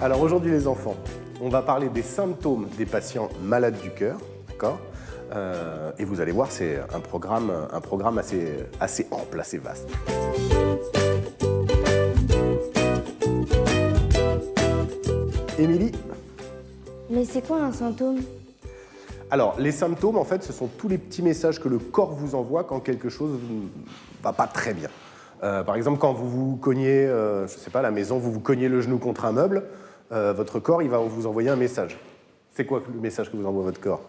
Alors aujourd'hui les enfants, on va parler des symptômes des patients malades du cœur, d'accord? Et vous allez voir, c'est un programme assez ample, assez vaste. Émilie? Mais c'est quoi un symptôme? Alors, les symptômes, en fait, ce sont tous les petits messages que le corps vous envoie quand quelque chose ne va pas très bien. Par exemple, quand vous vous cognez, je ne sais pas, à la maison, vous vous cognez le genou contre un meuble, votre corps, il va vous envoyer un message. C'est quoi le message que vous envoie votre corps?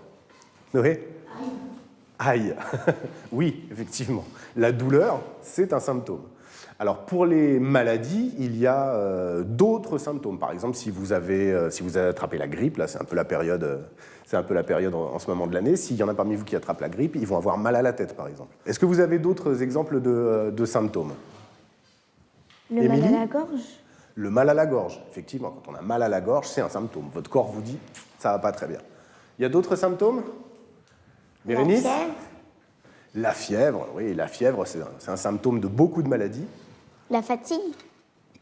Noé? Aïe. Oui, effectivement. La douleur, c'est un symptôme. Alors, pour les maladies, il y a d'autres symptômes. Par exemple, si vous avez attrapé la grippe, là, c'est un peu la période en ce moment de l'année. S'il y en a parmi vous qui attrapent la grippe, ils vont avoir mal à la tête, par exemple. Est-ce que vous avez d'autres exemples de symptômes? Le mal à la gorge? Le mal à la gorge, effectivement. Quand on a mal à la gorge, c'est un symptôme. Votre corps vous dit, ça va pas très bien. Il y a d'autres symptômes? Bérénice? La fièvre? La fièvre, oui, la fièvre, c'est un symptôme de beaucoup de maladies. La fatigue?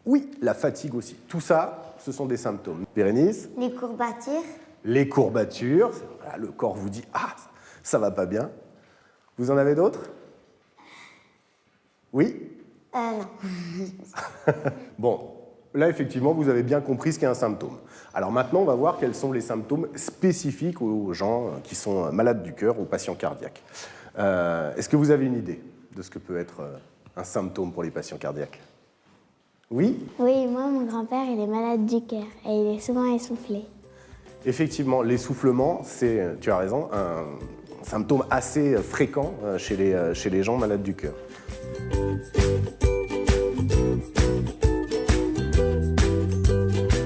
Oui, la fatigue aussi. Tout ça, ce sont des symptômes. Bérénice? Les courbatures? Les courbatures. Voilà, le corps vous dit « Ah, ça va pas bien ». Vous en avez d'autres? Oui? Non. Bon, là, effectivement, vous avez bien compris ce qu'est un symptôme. Alors maintenant, on va voir quels sont les symptômes spécifiques aux gens qui sont malades du cœur, aux patients cardiaques. Est-ce que vous avez une idée de ce que peut être un symptôme pour les patients cardiaques? Oui? Oui, moi, mon grand-père, il est malade du cœur et il est souvent essoufflé. Effectivement, l'essoufflement, c'est, tu as raison, un symptôme assez fréquent chez les gens malades du cœur.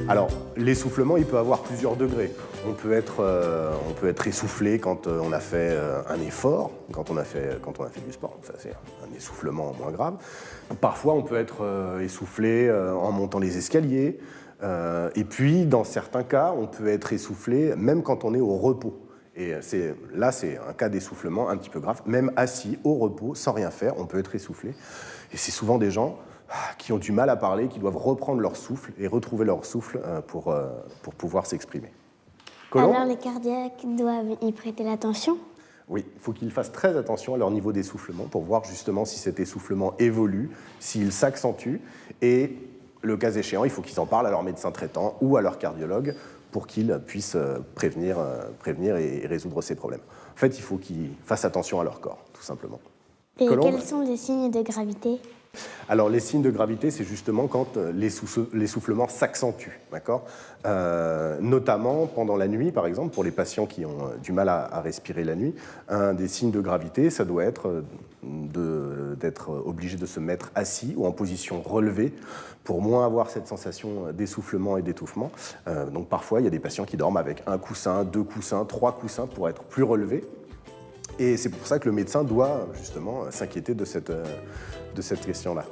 Alors, l'essoufflement, il peut avoir plusieurs degrés. On peut être essoufflé quand on a fait un effort, quand on a fait du sport. Ça, c'est un essoufflement moins grave. Parfois, on peut être essoufflé en montant les escaliers. Et puis, dans certains cas, on peut être essoufflé même quand on est au repos. Et là, c'est un cas d'essoufflement un petit peu grave. Même assis, au repos, sans rien faire, on peut être essoufflé. Et c'est souvent des gens qui ont du mal à parler, qui doivent reprendre leur souffle et retrouver leur souffle pour pouvoir s'exprimer. Colombe? Alors les cardiaques doivent y prêter l'attention? Oui, il faut qu'ils fassent très attention à leur niveau d'essoufflement pour voir justement si cet essoufflement évolue, s'il s'accentue. Et le cas échéant, il faut qu'ils en parlent à leur médecin traitant ou à leur cardiologue pour qu'ils puissent prévenir et résoudre ces problèmes. En fait, il faut qu'ils fassent attention à leur corps, tout simplement. Et Colombe? quels sont les signes de gravité? Alors, les signes de gravité, c'est justement quand l'essoufflement s'accentue, d'accord? Notamment pendant la nuit, par exemple, pour les patients qui ont du mal à respirer la nuit, un des signes de gravité, ça doit être d'être obligé de se mettre assis ou en position relevée pour moins avoir cette sensation d'essoufflement et d'étouffement. Donc, parfois, il y a des patients qui dorment avec un coussin, 2 coussins, 3 coussins pour être plus relevés. Et c'est pour ça que le médecin doit justement s'inquiéter de cette question-là.